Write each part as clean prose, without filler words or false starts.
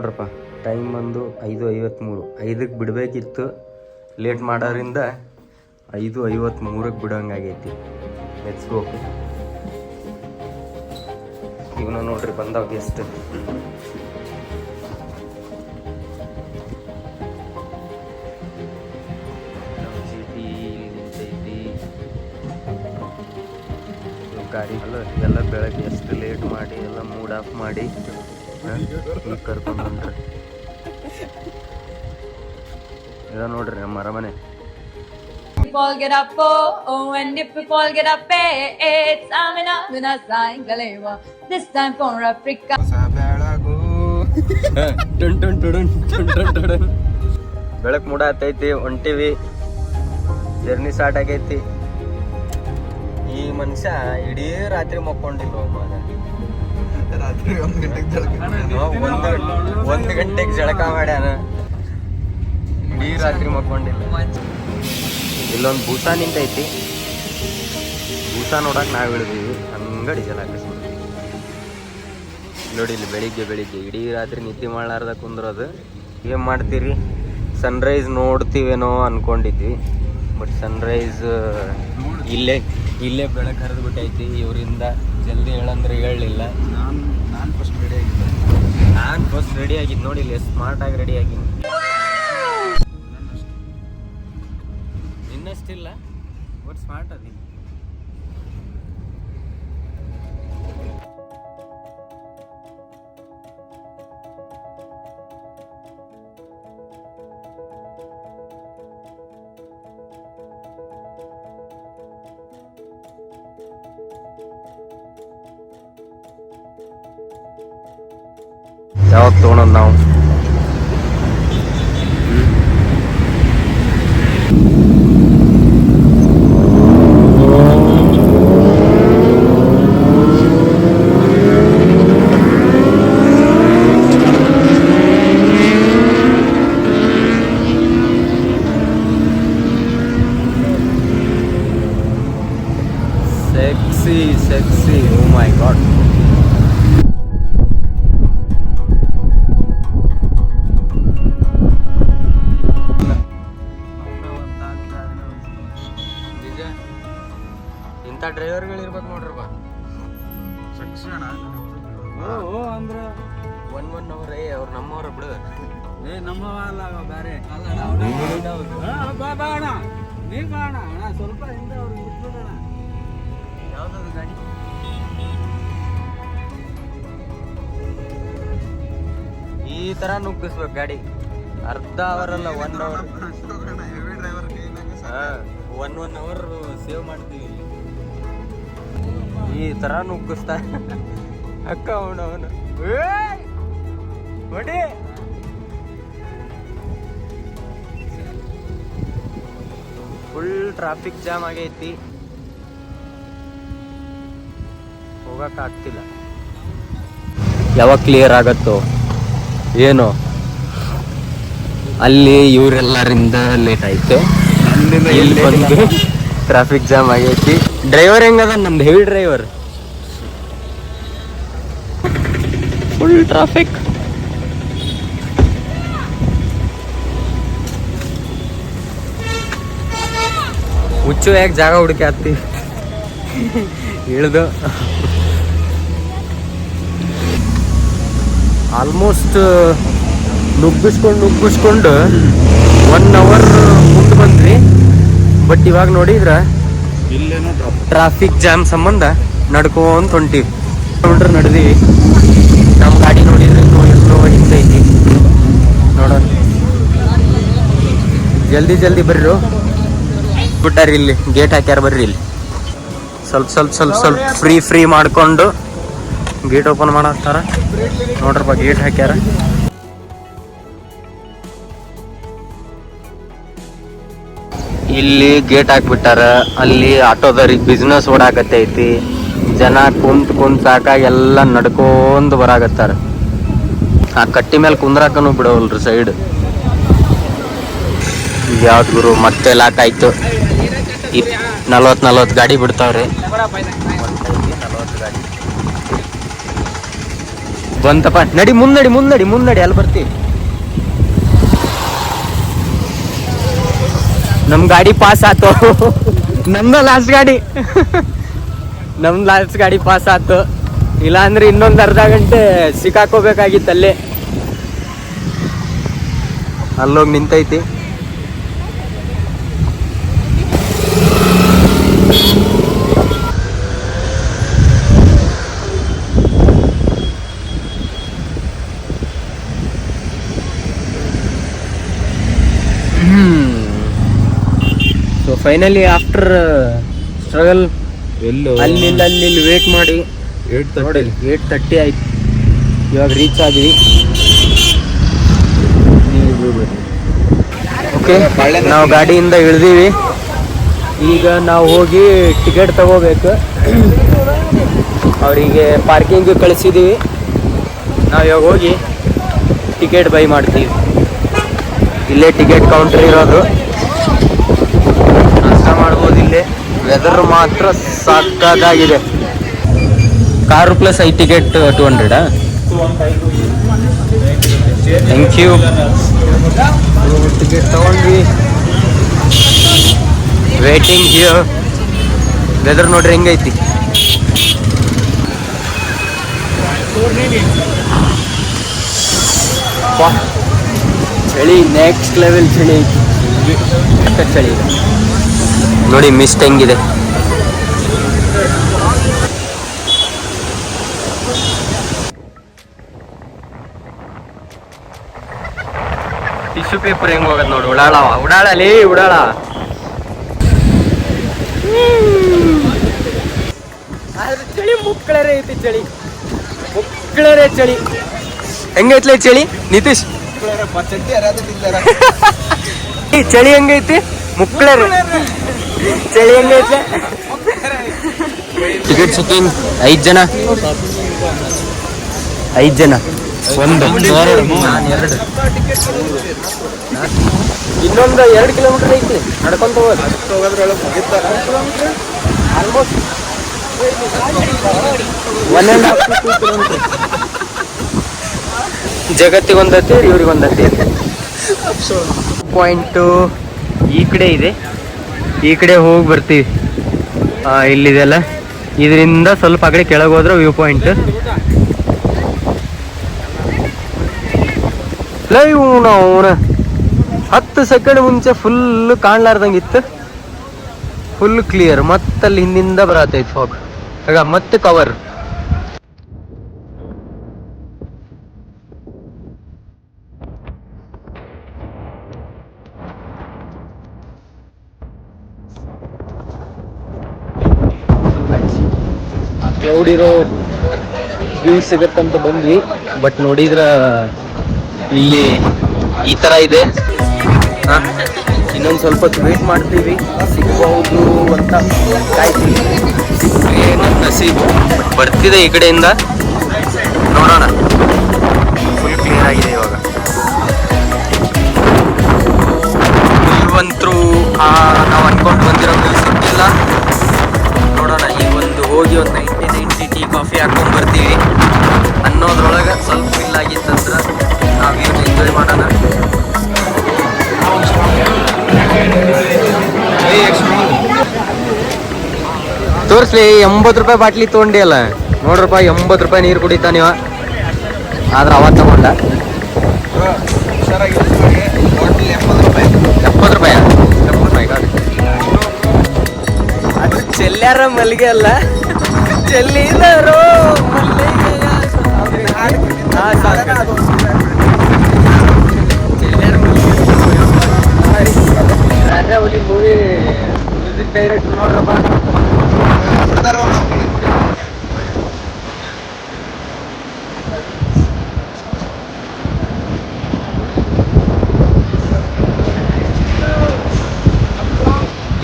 ನೋಡ್ರಪ್ಪ, ಟೈಮ್ ಬಂದು 5:53. 5ಕ್ಕೆ ಬಿಡಬೇಕಿತ್ತು, ಲೇಟ್ ಮಾಡೋದ್ರಿಂದ 5:53ಕ್ಕೆ ಬಿಡೋಂಗಾಗೈತಿ. Let's go. ಇವನು ನೋಡ್ರಿ ಬಂದಾವ ಗೆಸ್ಟ್. ಗಾಡಿ ಎಲ್ಲ ಬೆಳಗ್ಗೆ ಎಷ್ಟು ಲೇಟ್ ಮಾಡಿ ಎಲ್ಲ ಮೂಡ್ ಆಫ್ ಮಾಡಿ ಈಗ ಕರ್ಕೊಂಡು ಬಂದ್ರಿ. ಇದ ನೋಡ್ರಿ ನಮ್ಮ ಅರಮನೆ. People get up, oh, and if people get up, it's Amina, Mina, Saingalewa. This time for Africa. ಬೆಳಕ್ ಮೂಡ ಆತೈತಿ, ಹೊಂಟಿವಿ, ಜರ್ನಿ ಸ್ಟಾರ್ಟ್ ಆಗೈತಿ. ಈ ಮನುಷ್ಯ ಇಡೀ ರಾತ್ರಿ ಮಕ್ಕೊಂಡಿಲ್ಲ. ರಾತ್ರಿ 1 ಗಂಟೆಗೆ ಜಳಕ ಮಾಡ್ಯಾನ, ಇಡೀ ರಾತ್ರಿ ಮಕ್ಕೊಂಡಿಲ್ಲ. ಇಲ್ಲೊಂದು ಬೂಸ ನಿಂತೈತಿ, ಬೂಸ ನೋಡಕ್ ನಾವ್ ಇಳಿದೀವಿ. ಅಂಗಡಿ ಜಲ ಹಾಕಿಸ್ಬಿಡ್ತೀವಿ ನೋಡಿ. ಇಲ್ಲಿ ಬೆಳಿಗ್ಗೆ ಇಡೀ ರಾತ್ರಿ ನಿದ್ದೆ ಮಾಡ್ಲಾರ್ದ ಕುಂದ್ರೋದು. ಏನ್ ಮಾಡ್ತೀರಿ, ಸನ್ರೈಸ್ ನೋಡ್ತೀವೇನೋ ಅನ್ಕೊಂಡಿದ್ವಿ, ಬಟ್ ಸನ್ರೈಸ್ ಇಲ್ಲೇ ಬೆಳಗ್ಗೆ ಹರಿದು ಬಿಟ್ಟೈತಿ. ಇವರಿಂದ ಜಲ್ದಿ ಹೇಳಂದ್ರೆ ಹೇಳಲಿಲ್ಲ. ನಾನು ಫಸ್ಟ್ ರೆಡಿ ಆಗಿದ್ದು ನೋಡಿ. ಇಲ್ಲಿ ಸ್ಮಾರ್ಟಾಗಿ ರೆಡಿ ಆಗಿನಿ. ಇನ್ನಷ್ಟಿಲ್ಲ, ಬಟ್ ಸ್ಮಾರ್ಟ್ ಅದಿ. ಯಾವಾಗ ತೊಗೊಳೋದು ನಾವು? sexy, oh my god. ಇಂಥ ಡ್ರೈವರ್ಗಳು ಇರ್ಬೇಕು ನೋಡ್ರಪ್ಪ. ಅಂದ್ರೆ 1 ಅವರ್ ಅವ್ರು ನಮ್ಮವ್ರ ಬಿಡು. ನಮ್ಮವ ಅಲ್ಲ, ಬೇರೆ ಬಾಣ ನೀ ಬಾಣ ಅಣ್ಣ, ಸ್ವಲ್ಪ ಹಿಂದೆ ಅವ್ರಿಗೆ ಬಿಟ್ಬಿಡೋಣ. ಯಾವ್ದಾದ್ರು ಗಾಡಿ ಈ ತರ ನುಗ್ಗಿಸ್ಬೇಕು ಗಾಡಿ. ಅರ್ಧ ಅವರ್ ಅಲ್ಲ, 1 ಅವರ್. 1 ಅವರ್ ಸೇವ್ ಮಾಡ್ತೀವಿ. ಈ ತರ ನುಗ್ಗಿಸ್ತಾ ಅಕ್ಕ ಅವನು ಹೊಡಿ. ಫುಲ್ ಟ್ರಾಫಿಕ್ ಜಾಮ್ ಆಗೈತಿ, ಹೋಗಕ್ ಆಗ್ತಿಲ್ಲ. ಯಾವಾಗ ಕ್ಲಿಯರ್ ಆಗತ್ತೋ ಏನೋ. ಅಲ್ಲಿ ಇವರೆಲ್ಲರಿಂದ ಲೇಟ್ ಆಯ್ತು, ಇಲ್ಲಿ ಬಂದು ಟ್ರಾಫಿಕ್ ಜಾಮ್ ಆಗೈತಿ. ಡ್ರೈವರ್ ಹೆಂಗದ? ನಮ್ದು ಹೆವಿ ಡ್ರೈವರ್. Full traffic. ಹುಚ್ಚು ಯಾಕೆ ಜಾಗ ಹುಡುಕಿ ಹತ್ತಿ ಇಳ್ದು. ಆಲ್ಮೋಸ್ಟ್ ನುಗ್ಗಿಸ್ಕೊಂಡು 1 ಅವರ್ ಮುಂದೆ ಬಂದ್ರಿ. ಬಟ್ ಇವಾಗ ನೋಡಿದ್ರ ಟ್ರಾಫಿಕ್ ಜಾಮ್ ಸಂಬಂಧ ನಡ್ಕೊಂತ ಹೊಂಟಿವಿ. ಕಿಲೋಮೀಟರ್ ನಡೆದಿವಿ. ನಮ್ಮ ಗಾಡಿ ನೋಡಿದ್ರೆ ಎಲ್ಲೋ ಹಿಂದೈತಿ ನೋಡೋಣ. ಜಲ್ದಿ ಬರ್ರಿ. ಬಿಟ್ಟಾರಿ, ಇಲ್ಲಿ ಗೇಟ್ ಹಾಕ್ಯಾರ. ಬರ್ರಿ, ಇಲ್ಲಿ ಸ್ವಲ್ಪ ಫ್ರೀ ಮಾಡ್ಕೊಂಡು ಗೇಟ್ ಓಪನ್ ಮಾಡತ್ತಾರ ನೋಡ್ರಪ್ಪ. ಗೇಟ್ ಹಾಕ್ಯಾರ. ಇಲ್ಲಿ ಗೇಟ್ ಹಾಕ್ಬಿಟ್ಟಾರ. ಅಲ್ಲಿ ಆಟೋದವ್ರಿಗೆ ಬಿಸ್ನೆಸ್ ಓಡಾಕತ್ತೈತಿ. ಜನ ಕುಂತ್ ಸಾಕಾಗಿ ಎಲ್ಲ ನಡ್ಕೊಂಡ್ ಬರಾಕತ್ತಾರ. ಆ ಕಟ್ಟಿ ಮೇಲೆ ಕುಂದ್ರಾಕನು ಬಿಡವಲ್ರಿ ಸೈಡ್. ಯಾವ್ದು ಗುರು, ಮತ್ತೆ ಲಾಕ್ ಆಯ್ತು. 40 ಗಾಡಿ ಬಿಡ್ತಾವ್ರಿ. 40 ಗಾಡಿ ಬಂತಪ್ಪ, ನಡಿ ಮುನ್ನಡಿ ಅಲ್ಲಿ ಬರ್ತೀವಿ. ನಮ್ ಗಾಡಿ ಪಾಸ್ ಆತು. ನಮ್ದ ಲಾಸ್ಟ್ ಗಾಡಿ ಪಾಸ್ ಆತು. ಇಲ್ಲ ಅಂದ್ರೆ ಇನ್ನೊಂದು ಅರ್ಧ ಗಂಟೆ ಸಿಕ್ಕಾಕೋಬೇಕಾಗಿತ್ತು ಅಲ್ಲೇ. ಅಲ್ಲೋಗಿ ನಿಂತೈತಿ. ಸೊ ಫೈನಲಿ ಆಫ್ಟರ್ ಸ್ಟ್ರಗಲ್ ಅಲ್ಲಿ ವೇಟ್ ಮಾಡಿ 8:30 ಆಯ್ತು. ಇವಾಗ ರೀಚ್ ಆದ್ವಿ. ಓಕೆ, ನಾವು ಗಾಡಿಯಿಂದ ಇಳಿದೀವಿ. ಈಗ ನಾವು ಹೋಗಿ ಟಿಕೆಟ್ ತಗೋಬೇಕು. ಅವರಿಗೆ ಪಾರ್ಕಿಂಗ್ ಕಳಿಸಿದ್ದೀವಿ. ನಾವು ಇವಾಗ ಹೋಗಿ ಟಿಕೆಟ್ ಬೈ ಮಾಡ್ತೀವಿ. ಇಲ್ಲೇ ಟಿಕೆಟ್ ಕೌಂಟರ್ ಇರೋದು. ನಾಷ್ಟ ಮಾಡ್ಬೋದು ಇಲ್ಲೇ. ವೆದರ್ ಮಾತ್ರ ಸಾಕಾಗಿದೆ. Car plus 5 ticket 200. Thank you. Ticket ತಗೊಂಡ್ವಿ. Waiting here. ವೆದರ್ ನೋಡ್ರಿ ಹೆಂಗೈತಿ. ಚಳಿ ನೆಕ್ಸ್ಟ್ ಲೆವೆಲ್ ಚಳಿ ಐತಿ. ಚಳಿ ನೋಡಿ ಮಿಸ್ಟ್ ಹೆಂಗಿದೆ. ಟಿಶ್ಯೂ ಪೇಪರ್ ಹೆಂಗ್ ಹೋಗದ್ ನೋಡಿ. ಉಡಾಳ ಆದ್ರೆ ಚಳಿ ಮುಕ್ಕಳರೆ ಐತಿ. ಚಳಿ ಹೆಂಗೈತ್ಲೆ ಚಳಿ ನಿತೀಶ್? ಚಳಿ ಹೆಂಗೈತಿ? ಮುಕ್ಕಳರೆ ಚಳಿ ಹೆಂಗೈತೆ? ಟಿಕೆಟ್ ಚೆಕಿಂಗ್ 5 ಜನ. 1 2 ಇನ್ನೊಂದು 2 ಕಿಲೋಮೀಟರ್ ಐತಿ ನಡ್ಕೊಂತ ಹೋಗೋದು. Almost 1.5 to 2 kilometre. ಜಗತ್ತಿಗೊಂದತ್ತೆ, ಇವ್ರಿಗೊಂದತ್ತೆ. ಪಾಯಿಂಟು ಈ ಕಡೆ ಇದೆ. ಈ ಕಡೆ ಹೋಗಿ ಬರ್ತೀವಿ. ಇಲ್ಲಿದೆಲ್ಲ ಇದರಿಂದ ಸ್ವಲ್ಪ ಆ ಕಡೆ ಕೆಳಗೆ ಹೋದ್ರೆ ವ್ಯೂ ಪಾಯಿಂಟ್. ಲೈವ್ ನಾವು 10 ಸೆಕೆಂಡ್ ಮುಂಚೆ ಫುಲ್ ಕಾಣ್ಲಾರ್ದಂಗಿತ್ತು. Full clear. ಮತ್ತಲ್ಲಿ ಹಿಂದಿಂದ ಬರತೈತಿ ಫಾಗ್. ಆಗ ಮತ್ತೆ ಕವರ್. ನೋಡಿರೋ ವ್ಯೂ ಸಿಗತ್ತಂತ ಬಂದ್ವಿ. ಬಟ್ ನೋಡಿದ್ರ ಇಲ್ಲಿ ಈ ತರ ಇದೆ. ಇನ್ನೊಂದು ಸ್ವಲ್ಪ ಹೊತ್ತು ವೇಟ್ ಮಾಡ್ತೀವಿ, ಸಿಗ್ಬಹುದು ಅಂತ ಕಾಯ್ತೀವಿ. ನಸೀಬು ಬಟ್ ಬರ್ತಿದೆ ಈ ಕಡೆಯಿಂದ. ನೋಡೋಣ. ಫುಲ್ ಕ್ಲಿಯರ್ ಆಗಿದೆ ಇವಾಗ. ಇವಂತರೂ ನಾವು ಅನ್ಕೊಂಡು ಬಂದಿರೋ ಸಿಕ್ಕಿಲ್ಲ. ನೋಡೋಣ. ಈಗ ಹೋಗಿ ಒಂದು 99 ಟೀ ಕಾಫಿ ಹಾಕೊಂಡು ಬರ್ತೀವಿ ಅನ್ನೋದ್ರೊಳಗೆ ಸ್ವಲ್ಪ ಫಿಲ್ ಆಗಿತ್ತಂದ್ರೆ ನಾವು ಏನು ಎಂಜಾಯ್ ಮಾಡೋಣ. ತೋರಿಸ್ಲಿ. 80 ರೂಪಾಯಿ ಬಾಟ್ಲಿ ತೊಗೊಂಡಿ ಅಲ್ಲ ನೋಡ್ರಪ್ಪ. 80 ರೂಪಾಯಿ ನೀರು ಕುಡಿತಾ ನೀವ. ಆದ್ರೆ ಅವತ್ತು ತಗೊಂಡ 70 ರೂಪಾಯಿ. ಅದು ಚೆಲ್ಲಾರ ಮಲ್ಲಿಗೆ ಅಲ್ಲ, ಚೆಲ್ಲಿದರು ಮೂವಿ ಮ್ಯೂಸಿಕ್ ಡೈರೆಕ್ಟರ್ ನೋಡ್ರಪ್ಪ.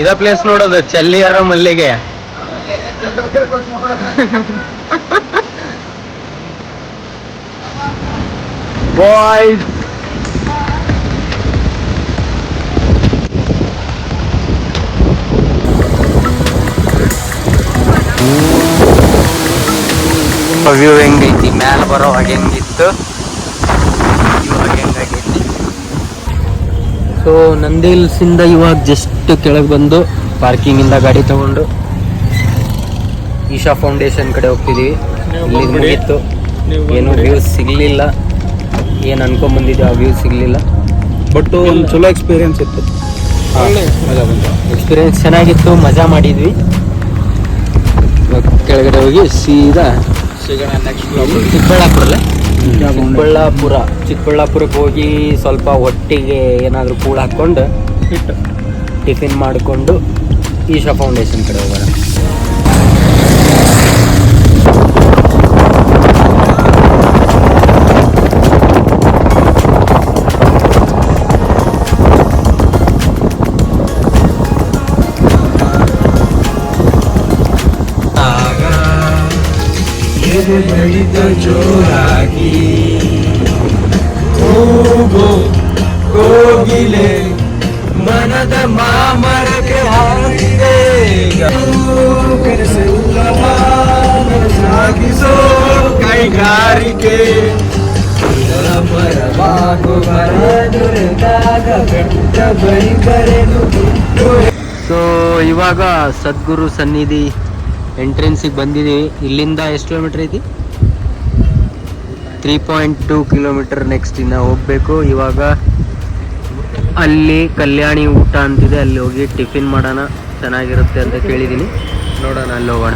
ಇದ ಪ್ಲೇಸ್ ನೋಡೋದು ಚೆಲ್ಲಿಯಾರ ಮಲ್ಲಿಗೆ. ಬಾಯ್ಸ್ ವ್ಯೂ ಹೆಂಗೈತಿ, ಮ್ಯಾಲ ಬರೋವಾಗ ಹೆಂಗಿತ್ತು, ಇವಾಗ ಹೆಂಗಾಗೈತಿ. ಸೊ ನಂದಿ ಹಿಲ್ಸಿಂದ ಇವಾಗ ಜಸ್ಟ್ ಕೆಳಗೆ ಬಂದು ಪಾರ್ಕಿಂಗಿಂದ ಗಾಡಿ ತಗೊಂಡು ಈಶಾ ಫೌಂಡೇಶನ್ ಕಡೆ ಹೋಗ್ತಿದ್ದೀವಿ. ಇಲ್ಲಿ ಮುಗೀತು, ಏನು ವ್ಯೂಸ್ ಸಿಗಲಿಲ್ಲ. ಏನು ಅನ್ಕೊಂಬಂದಿದ್ದೆ ಆ ವ್ಯೂಸ್ ಸಿಗಲಿಲ್ಲ. ಬಟ್ ಒಂದು ಚಲೋ ಎಕ್ಸ್ಪೀರಿಯನ್ಸ್ ಇತ್ತು. ಮಜಾ ಬಂತು. ಎಕ್ಸ್ಪೀರಿಯನ್ಸ್ ಚೆನ್ನಾಗಿತ್ತು, ಮಜಾ ಮಾಡಿದ್ವಿ. ಕೆಳಗಡೆ ಹೋಗಿ ಸೀದಾ ಸಿಗೋಣ ನೆಕ್ಸ್ಟ್ ಚಿಕ್ಕಬಳ್ಳಾಪುರಕ್ಕೆ ಹೋಗಿ ಸ್ವಲ್ಪ ಹೊಟ್ಟಿಗೆ ಏನಾದರೂ ಕೂಳ್ ಹಾಕ್ಕೊಂಡು ಟಿಫಿನ್ ಮಾಡಿಕೊಂಡು ಈಶಾ ಫೌಂಡೇಶನ್ ಕಡೆ ಹೋಗೋಣ. ಜೋರಾಗಿ ಹೋಗೋ ಕೋಗಿಲೆ ಮನದ ಮಾಮರಕ್ಕೆ ಹಾಕಿದೆ ಸಾಗಿಸೋ ಕೈಗಾರಿಕೆ ಸೊ ಇವಾಗ ಸದ್ಗುರು ಸನ್ನಿಧಿ ಎಂಟ್ರೆನ್ಸಿಗೆ ಬಂದಿದ್ದೀವಿ. ಇಲ್ಲಿಂದ ಎಷ್ಟು ಕಿಲೋಮೀಟರ್ ಐತಿ? 3.2 ಕಿಲೋಮೀಟರ್. ನೆಕ್ಸ್ಟ್ ಇನ್ನು ಹೋಗ್ಬೇಕು. ಇವಾಗ ಅಲ್ಲಿ ಕಲ್ಯಾಣಿ ಊಟ ಅಂತಿದೆ, ಅಲ್ಲಿ ಹೋಗಿ ಟಿಫಿನ್ ಮಾಡೋಣ, ಚೆನ್ನಾಗಿರುತ್ತೆ ಅಂತ ಕೇಳಿದ್ದೀನಿ. ನೋಡೋಣ, ಅಲ್ಲಿ ಹೋಗೋಣ.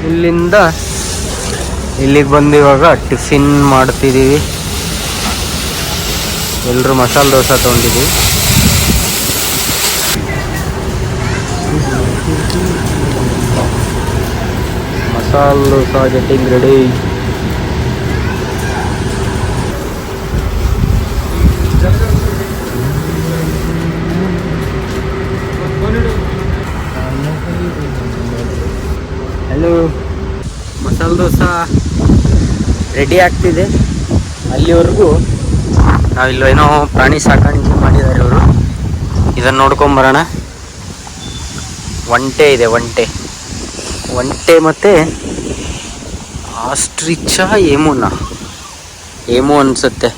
ಇಲ್ಲಿಂದ ಇಲ್ಲಿಗೆ ಬಂದು ಇವಾಗ ಟಿಫಿನ್ ಮಾಡ್ತಿದ್ದೀವಿ. ಎಲ್ಲರೂ ಮಸಾಲೆ ದೋಸೆ ತೊಗೊಂಡಿದ್ದೀವಿ. Masala dosa getting ready. Hello, masala dosa ready ಆಗ್ತಿದೆ. ಅಲ್ಲಿವರೆಗೂ ನಾವಿಲ್ಲೇನೋ ಪ್ರಾಣಿ ಸಾಕಾಣಿಕೆ ಮಾಡಿದ್ದಾರೆ ಇವರು. ಇದನ್ನು ನೋಡ್ಕೊಂಬರೋಣ. ಒಂಟೆ ಇದೆ, ಒಂಟೆ ಮತ್ತು ಆಸ್ಟ್ರಿಚಾ ಏಮೋ ಅನ್ಸುತ್ತೆ.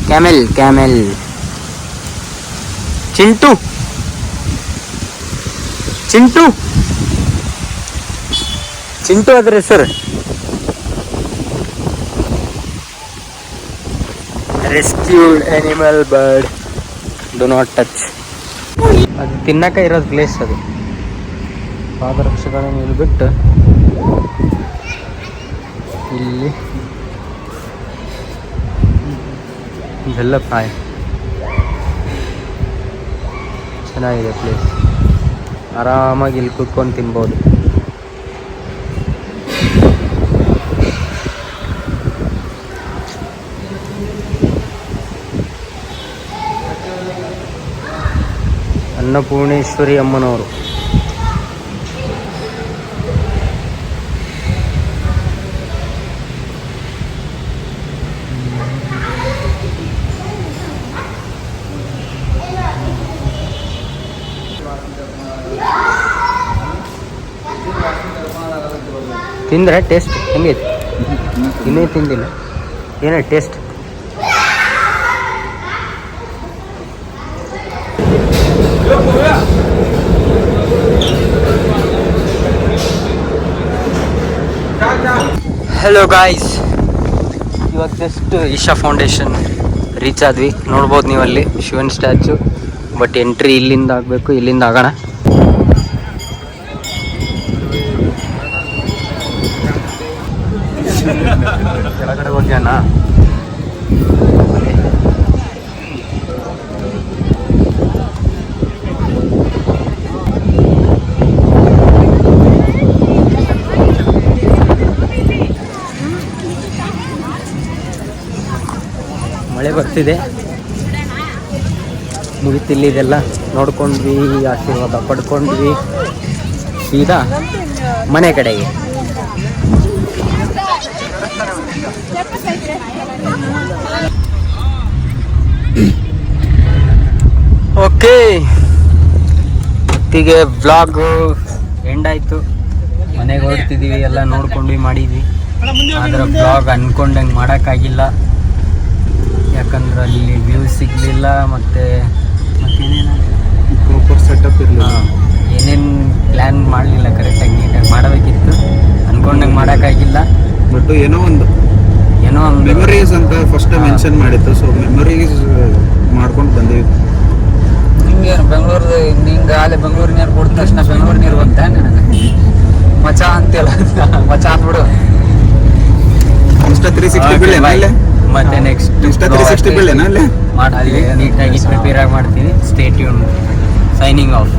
ಕ್ಯಾಮೆಲ್ ಚಿಂಟು ಅದ್ರ ಹೆಸರು. Rescued animal bird, do not touch. ಅದು ತಿನ್ನಕ ಇರೋದು ಪ್ಲೇಸ್. ಅದು ಪಾದರಕ್ಷೆಗಳನ್ನು ಇಲ್ಲಿ ಬಿಟ್ಟು ಇಲ್ಲಿ ಇದೆಲ್ಲ ಪಾಯ್ ಚೆನ್ನಾಗಿದೆ ಪ್ಲೇಸ್. ಆರಾಮಾಗಿ ಇಲ್ಲಿ ಕೂತ್ಕೊಂಡು ತಿನ್ಬೋದು. ಅನ್ನಪೂರ್ಣೇಶ್ವರಿ ಅಮ್ಮನವರು. ತಿಂದ್ರೆ ಟೇಸ್ಟ್ ಹೆಂಗೈತಿ? ಇನ್ನೇ ತಿಂದಿಲ್ಲ. ಏನೇ ಟೇಸ್ಟ್? ಹಲೋ ಗಾಯ್ಸ್, ಇವಾಗ ಜಸ್ಟ್ ಈಶಾ ಫೌಂಡೇಶನ್ ರೀಚ್ ಆದ್ವಿ. ನೋಡ್ಬೋದು ನೀವು ಅಲ್ಲಿ ಶಿವನ್ ಸ್ಟ್ಯಾಚು. ಬಟ್ ಎಂಟ್ರಿ ಇಲ್ಲಿಂದ ಆಗಬೇಕು. ಇಲ್ಲಿಂದ ಆಗೋಣ. ಕೆಳಗಡೆ ಹೋಗ್ಯಾನ. ಮಳೆ ಬರ್ತಿದೆ. ಮುಗಿತಿಲ್ಲಿ ಇದೆಲ್ಲ ನೋಡ್ಕೊಂಡ್ವಿ, ಆಶೀರ್ವಾದ ಪಡ್ಕೊಂಡ್ವಿ. ಸೀದಾ ಮನೆ ಕಡೆಗೆ. ಓಕೆ, ಇವತ್ತಿಗೆ ವ್ಲಾಗ್ ಎಂಡ್ ಆಯಿತು. ಮನೆಗೆ ಹೊರಡ್ತಿದ್ದೀವಿ, ಎಲ್ಲ ನೋಡ್ಕೊಂಡು ಮಾಡಿದ್ವಿ. ಆದರೆ ವ್ಲಾಗ್ ಅನ್ಕೊಂಡಂಗೆ ಮಾಡೋಕ್ಕಾಗಿಲ್ಲ, ಯಾಕಂದ್ರೆ ಅಲ್ಲಿ ವ್ಯೂ ಸಿಗಲಿಲ್ಲ. ಮತ್ತು ಮತ್ತೇನೇನು ಪ್ರಾಪರ್ ಸೆಟಪ್ ಇರಲಿಲ್ಲ, ಏನೇನು ಪ್ಲ್ಯಾನ್ ಮಾಡಲಿಲ್ಲ, ಕರೆಕ್ಟಾಗಿ ನೀಟಾಗಿ ಮಾಡಬೇಕಿತ್ತು. ಅನ್ಕೊಂಡಂಗೆ ಮಾಡೋಕ್ಕಾಗಿಲ್ಲ. ಬಟ್ ಏನೋ ಒಂದು ಮೆಮೊರೀಸ್ ಅಂತ ಫಸ್ಟ್ ಮೆನ್ಷನ್ ಮಾಡಿತ್ತು. ಸೊ ಮೆಮೊರೀಸ್ ಮಾಡ್ಕೊಂಡು ಬಂದೀವಿ. ನಿಂಗೆ ಬೆಂಗಳೂರು ನಿಂಗೆ ಅಲ್ಲಿ ಬೆಂಗಳೂರು ನೀರು ಕೊಟ್ಟ ತಕ್ಷಣ ಬೆಂಗಳೂರು ನೀರು ಬಂತ ನನಗೆ ಮಚ ಅಂತಿಲ್ಲ ಮಚ ಅಂದ್ಬಿಡು. ಇನ್ಸ್ಟಾ 360 ಬೀಳೇನಾ ಅಲ್ಲೇ? ಮತ್ತೆ ನೆಕ್ಸ್ಟ್ ಇನ್ಸ್ಟಾ 360 ಬೀಳೇನಾ ಅಲ್ಲೇ? ಮಾಡ್ತೀವಿ, ನೀಟಾಗಿ ಪ್ರಿಪೇರ್ ಆಗಿ ಮಾಡ್ತೀವಿ. Stay tune, signing off.